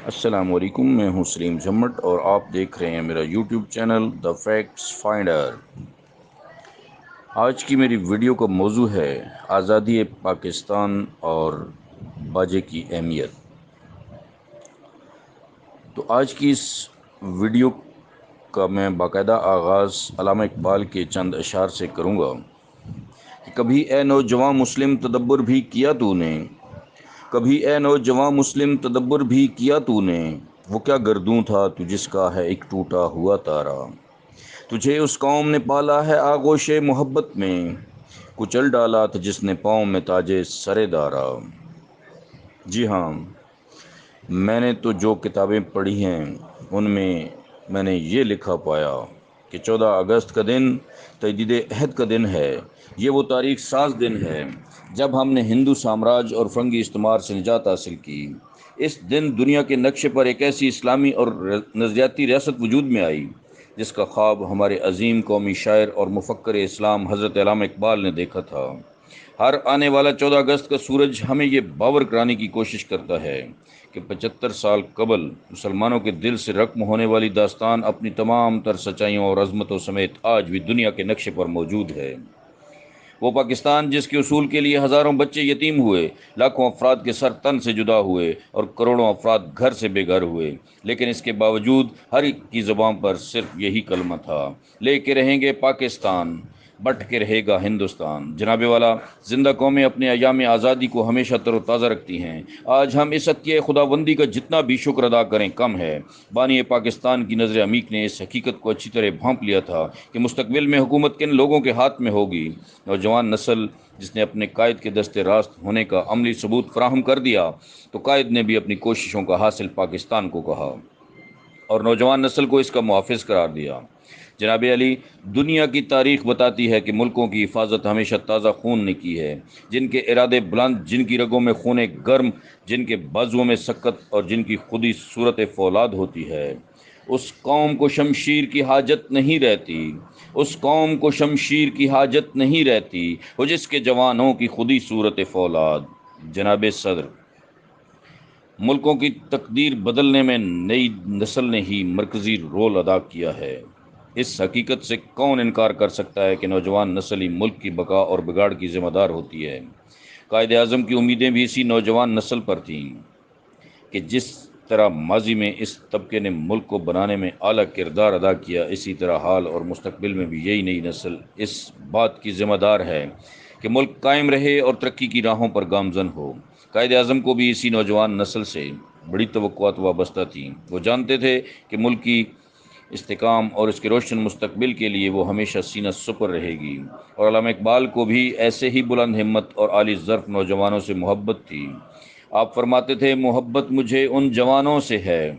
السلام علیکم، میں ہوں سلیم جھمٹ اور آپ دیکھ رہے ہیں میرا YouTube channel the facts finder. آج کی میری ویڈیو کا موضوع ہے آزادی پاکستان اور باجے کی اہمیت۔ تو آج کی اس ویڈیو کا میں باقاعدہ آغاز علامہ اقبال کے چند اشعار سے کروں گا کہ کبھی اے نوجوان مسلم تدبر بھی کیا تو نے، کبھی اے نوجوان مسلم تدبر بھی کیا تو نے، وہ کیا گردوں تھا تو جس کا ہے ایک ٹوٹا ہوا تارا، تجھے اس قوم نے پالا ہے آغوش محبت میں، کچل ڈالا تھا جس نے پاؤں میں تاجے سرے دارا۔ جی ہاں، میں نے تو جو کتابیں پڑھی ہیں ان میں نے یہ لکھا پایا کہ 14 اگست کا دن تجدید عہد کا دن ہے۔ یہ وہ تاریخ ساز دن ہے جب ہم نے ہندو سامراج اور فرنگی استعمار سے نجات حاصل کی۔ اس دن دنیا کے نقشے پر ایک ایسی اسلامی اور نظریاتی ریاست وجود میں آئی جس کا خواب ہمارے عظیم قومی شاعر اور مفکر اسلام حضرت علامہ اقبال نے دیکھا تھا۔ ہر آنے والا 14 اگست کا سورج ہمیں یہ باور کرانے کی کوشش کرتا ہے کہ 75 سال قبل مسلمانوں کے دل سے رقم ہونے والی داستان اپنی تمام تر سچائیوں اور عظمتوں سمیت آج بھی دنیا کے نقشے پر موجود ہے۔ وہ پاکستان جس کے اصول کے لیے ہزاروں بچے یتیم ہوئے، لاکھوں افراد کے سر تن سے جدا ہوئے اور کروڑوں افراد گھر سے بے گھر ہوئے، لیکن اس کے باوجود ہر ایک کی زبان پر صرف یہی کلمہ تھا، لے کے رہیں گے پاکستان، بٹ کے رہے گا ہندوستان۔ جناب والا، زندہ قومیں اپنے ایام آزادی کو ہمیشہ تر و تازہ رکھتی ہیں۔ آج ہم اس عطیہ خداوندی کا جتنا بھی شکر ادا کریں کم ہے۔ بانی پاکستان کی نظر عمیق نے اس حقیقت کو اچھی طرح بھانپ لیا تھا کہ مستقبل میں حکومت کن لوگوں کے ہاتھ میں ہوگی۔ نوجوان نسل جس نے اپنے قائد کے دستے راست ہونے کا عملی ثبوت فراہم کر دیا، تو قائد نے بھی اپنی کوششوں کا حاصل پاکستان کو کہا اور نوجوان نسل کو اس کا محافظ قرار دیا۔ جناب علی، دنیا کی تاریخ بتاتی ہے کہ ملکوں کی حفاظت ہمیشہ تازہ خون نے کی ہے، جن کے ارادے بلند، جن کی رگوں میں خون گرم، جن کے بازوؤں میں سکت اور جن کی خودی صورت فولاد ہوتی ہے۔ اس قوم کو شمشیر کی حاجت نہیں رہتی، اس قوم کو شمشیر کی حاجت نہیں رہتی، وہ جس کے جوانوں کی خودی صورت فولاد۔ جناب صدر، ملکوں کی تقدیر بدلنے میں نئی نسل نے ہی مرکزی رول ادا کیا ہے۔ اس حقیقت سے کون انکار کر سکتا ہے کہ نوجوان نسل ہی ملک کی بقا اور بگاڑ کی ذمہ دار ہوتی ہے۔ قائد اعظم کی امیدیں بھی اسی نوجوان نسل پر تھیں کہ جس طرح ماضی میں اس طبقے نے ملک کو بنانے میں اعلیٰ کردار ادا کیا، اسی طرح حال اور مستقبل میں بھی یہی نئی نسل اس بات کی ذمہ دار ہے کہ ملک قائم رہے اور ترقی کی راہوں پر گامزن ہو۔ قائد اعظم کو بھی اسی نوجوان نسل سے بڑی توقعات وابستہ تھیں۔ وہ جانتے تھے کہ ملک کی استحکام اور اس کے روشن مستقبل کے لیے وہ ہمیشہ سینہ سپر رہے گی، اور علامہ اقبال کو بھی ایسے ہی بلند ہمت اور عالی ظرف نوجوانوں سے محبت تھی۔ آپ فرماتے تھے، محبت مجھے ان جوانوں سے ہے،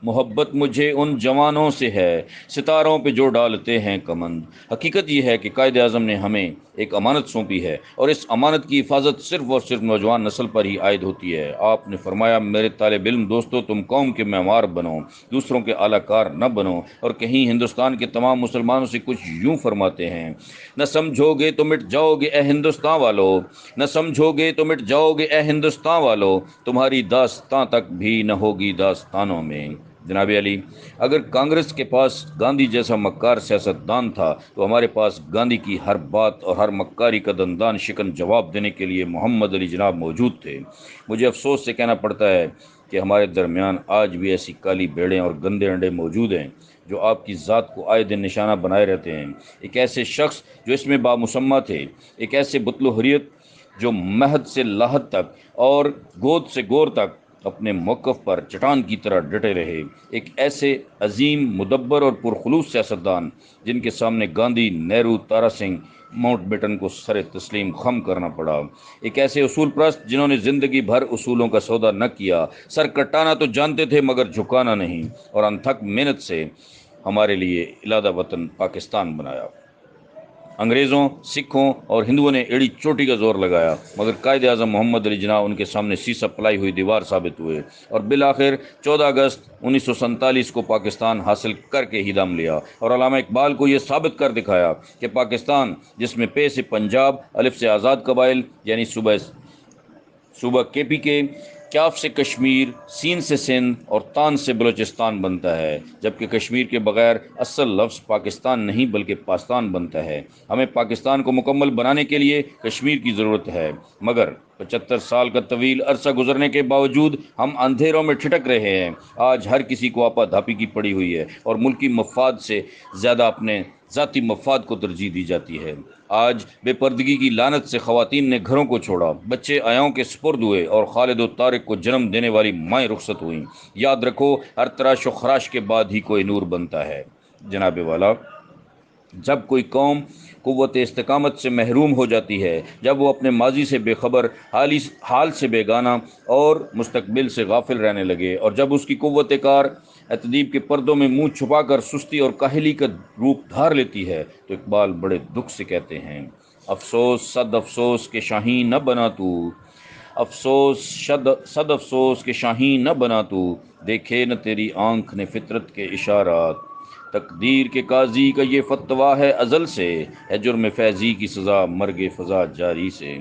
محبت مجھے ان جوانوں سے ہے، ستاروں پہ جو ڈالتے ہیں کمند۔ حقیقت یہ ہے کہ قائد اعظم نے ہمیں ایک امانت سونپی ہے اور اس امانت کی حفاظت صرف اور صرف نوجوان نسل پر ہی عائد ہوتی ہے۔ آپ نے فرمایا، میرے طالب علم دوستو، تم قوم کے معمار بنو، دوسروں کے اعلی کار نہ بنو۔ اور کہیں ہندوستان کے تمام مسلمانوں سے کچھ یوں فرماتے ہیں، نہ سمجھو گے تو مٹ جاؤ گے اے ہندوستان والو، نہ سمجھو گے تو مٹ جاؤ گے اے ہندوستان والو، تمہاری داستان تک بھی نہ ہوگی داستانوں میں۔ جناب علی، اگر کانگریس کے پاس گاندھی جیسا مکار سیاستدان تھا تو ہمارے پاس گاندھی کی ہر بات اور ہر مکاری کا دندان شکن جواب دینے کے لیے محمد علی جناب موجود تھے۔ مجھے افسوس سے کہنا پڑتا ہے کہ ہمارے درمیان آج بھی ایسی کالی بھیڑیں اور گندے انڈے موجود ہیں جو آپ کی ذات کو آئے دن نشانہ بنائے رہتے ہیں۔ ایک ایسے شخص جو اس میں بامسمہ تھے، ایک ایسے بطل و حریت جو مہد سے لاحد تک اور گود سے گور تک اپنے موقف پر چٹان کی طرح ڈٹے رہے، ایک ایسے عظیم مدبر اور پرخلوص سیاستدان جن کے سامنے گاندھی، نہرو، تارا سنگھ، ماؤنٹ بیٹن کو سر تسلیم خم کرنا پڑا، ایک ایسے اصول پرست جنہوں نے زندگی بھر اصولوں کا سودا نہ کیا، سر کٹانا تو جانتے تھے مگر جھکانا نہیں، اور انتھک محنت سے ہمارے لیے علادہ وطن پاکستان بنایا۔ انگریزوں، سکھوں اور ہندوؤں نے ایڑی چوٹی کا زور لگایا مگر قائد اعظم محمد علی جناح ان کے سامنے سیسا پلائی ہوئی دیوار ثابت ہوئے، اور بالآخر 14 اگست 1947 کو پاکستان حاصل کر کے ہی دم لیا اور علامہ اقبال کو یہ ثابت کر دکھایا کہ پاکستان جس میں پے سے پنجاب، الف سے آزاد قبائل یعنی صوبہ کے پی کے، کاف سے کشمیر، سین سے سندھ اور تان سے بلوچستان بنتا ہے، جبکہ کشمیر کے بغیر اصل لفظ پاکستان نہیں بلکہ پاکستان بنتا ہے۔ ہمیں پاکستان کو مکمل بنانے کے لیے کشمیر کی ضرورت ہے، مگر 75 سال کا طویل عرصہ گزرنے کے باوجود ہم اندھیروں میں ٹھٹک رہے ہیں۔ آج ہر کسی کو آپا دھاپی کی پڑی ہوئی ہے اور ملکی مفاد سے زیادہ اپنے ذاتی مفاد کو ترجیح دی جاتی ہے۔ آج بے پردگی کی لعنت سے خواتین نے گھروں کو چھوڑا، بچے آیاؤں کے سپرد ہوئے اور خالد و طارق کو جنم دینے والی مائیں رخصت ہوئیں۔ یاد رکھو، ہر تراش و خراش کے بعد ہی کوئی نور بنتا ہے۔ جناب والا، جب کوئی قوم قوت استقامت سے محروم ہو جاتی ہے، جب وہ اپنے ماضی سے بے خبر، حال سے بیگانہ اور مستقبل سے غافل رہنے لگے، اور جب اس کی قوت کار ادیب کے پردوں میں منہ چھپا کر سستی اور کاہلی کا روپ دھار لیتی ہے، تو اقبال بڑے دکھ سے کہتے ہیں: افسوس صد افسوس کہ شاہین نہ بنا تو، افسوس صد افسوس کہ شاہین نہ بنا تو، دیکھے نہ تیری آنکھ نے فطرت کے اشارات، تقدیر کے قاضی کا یہ فتویٰ ہے ازل سے، ہے جرم فیضی کی سزا مرگ فضا جاری سے۔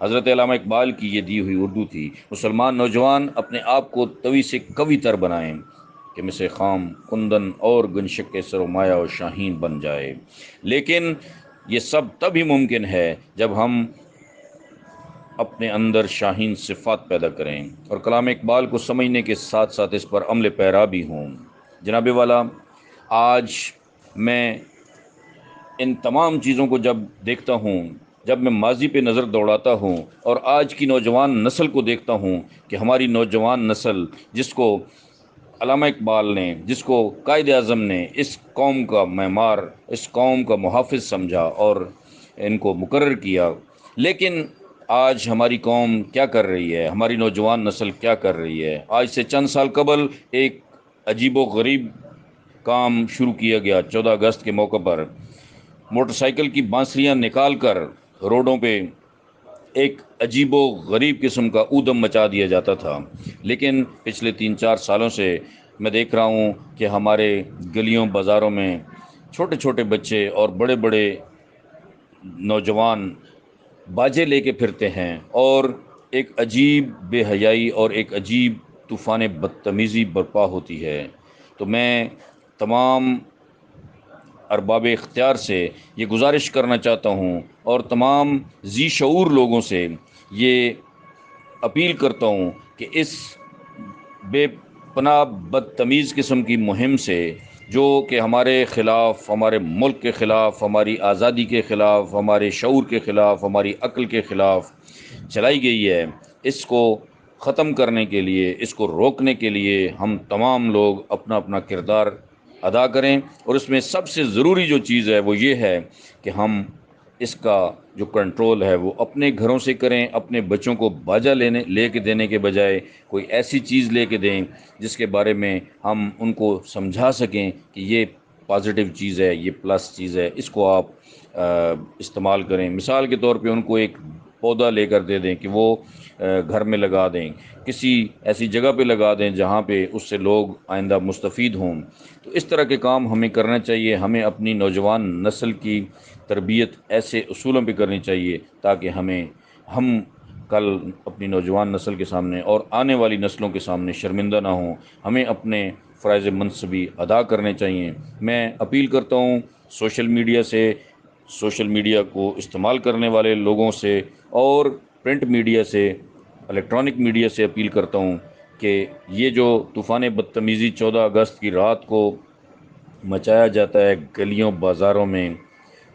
حضرت علامہ اقبال کی یہ دی ہوئی اردو تھی۔ مسلمان نوجوان اپنے آپ کو طوی سے قوی تر بنائیں کہ مثل خام کندن اور گنشک سرمایہ و شاہین بن جائے۔ لیکن یہ سب تب ہی ممکن ہے جب ہم اپنے اندر شاہین صفات پیدا کریں اور کلام اقبال کو سمجھنے کے ساتھ ساتھ اس پر عمل پیرا بھی ہوں۔ جناب والا، آج میں ان تمام چیزوں کو جب دیکھتا ہوں، جب میں ماضی پہ نظر دوڑاتا ہوں اور آج کی نوجوان نسل کو دیکھتا ہوں کہ ہماری نوجوان نسل، جس کو علامہ اقبال نے، جس کو قائد اعظم نے اس قوم کا معمار، اس قوم کا محافظ سمجھا اور ان کو مقرر کیا، لیکن آج ہماری قوم کیا کر رہی ہے، ہماری نوجوان نسل کیا کر رہی ہے؟ آج سے چند سال قبل ایک عجیب و غریب کام شروع کیا گیا۔ 14 اگست کے موقع پر موٹر سائیکل کی بانسریاں نکال کر روڈوں پہ ایک عجیب و غریب قسم کا اودم مچا دیا جاتا تھا، لیکن پچھلے 3-4 سالوں سے میں دیکھ رہا ہوں کہ ہمارے گلیوں بازاروں میں چھوٹے چھوٹے بچے اور بڑے بڑے نوجوان باجے لے کے پھرتے ہیں، اور ایک عجیب بے حیائی اور ایک عجیب طوفان بدتمیزی برپا ہوتی ہے۔ تو میں تمام ارباب اختیار سے یہ گزارش کرنا چاہتا ہوں اور تمام ذی شعور لوگوں سے یہ اپیل کرتا ہوں کہ اس بے پناہ بدتمیز قسم کی مہم سے، جو کہ ہمارے خلاف، ہمارے ملک کے خلاف، ہماری آزادی کے خلاف، ہمارے شعور کے خلاف، ہماری عقل کے خلاف چلائی گئی ہے، اس کو ختم کرنے کے لیے، اس کو روکنے کے لیے ہم تمام لوگ اپنا اپنا کردار ادا کریں، اور اس میں سب سے ضروری جو چیز ہے وہ یہ ہے کہ ہم اس کا جو کنٹرول ہے وہ اپنے گھروں سے کریں۔ اپنے بچوں کو باجا لے کے دینے کے بجائے کوئی ایسی چیز لے کے دیں جس کے بارے میں ہم ان کو سمجھا سکیں کہ یہ پازیٹیو چیز ہے، یہ پلس چیز ہے، اس کو آپ استعمال کریں۔ مثال کے طور پہ ان کو ایک پودا لے کر دے دیں کہ وہ گھر میں لگا دیں، کسی ایسی جگہ پہ لگا دیں جہاں پہ اس سے لوگ آئندہ مستفید ہوں۔ تو اس طرح کے کام ہمیں کرنا چاہیے۔ ہمیں اپنی نوجوان نسل کی تربیت ایسے اصولوں پہ کرنی چاہیے تاکہ ہم کل اپنی نوجوان نسل کے سامنے اور آنے والی نسلوں کے سامنے شرمندہ نہ ہوں۔ ہمیں اپنے فرائض منصبی ادا کرنے چاہیے۔ میں اپیل کرتا ہوں سوشل میڈیا کو استعمال کرنے والے لوگوں سے اور پرنٹ میڈیا سے، الیکٹرانک میڈیا سے اپیل کرتا ہوں کہ یہ جو طوفان بدتمیزی 14 اگست کی رات کو مچایا جاتا ہے گلیوں بازاروں میں،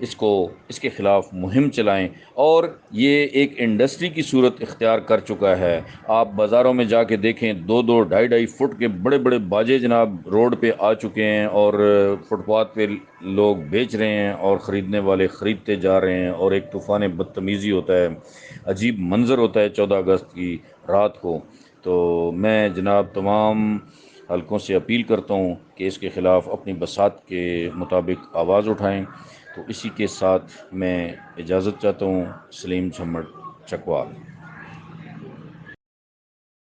اس کے خلاف مہم چلائیں، اور یہ ایک انڈسٹری کی صورت اختیار کر چکا ہے۔ آپ بازاروں میں جا کے دیکھیں، 2-2 2.5 فٹ کے بڑے بڑے باجے جناب روڈ پہ آ چکے ہیں، اور فٹ پاتھ پہ لوگ بیچ رہے ہیں اور خریدنے والے خریدتے جا رہے ہیں، اور ایک طوفان بدتمیزی ہوتا ہے، عجیب منظر ہوتا ہے 14 اگست کی رات کو۔ تو میں جناب تمام حلقوں سے اپیل کرتا ہوں کہ اس کے خلاف اپنی بساط کے مطابق آواز اٹھائیں۔ تو اسی کے ساتھ میں اجازت چاہتا ہوں۔ سلیم جھمٹ چکوال۔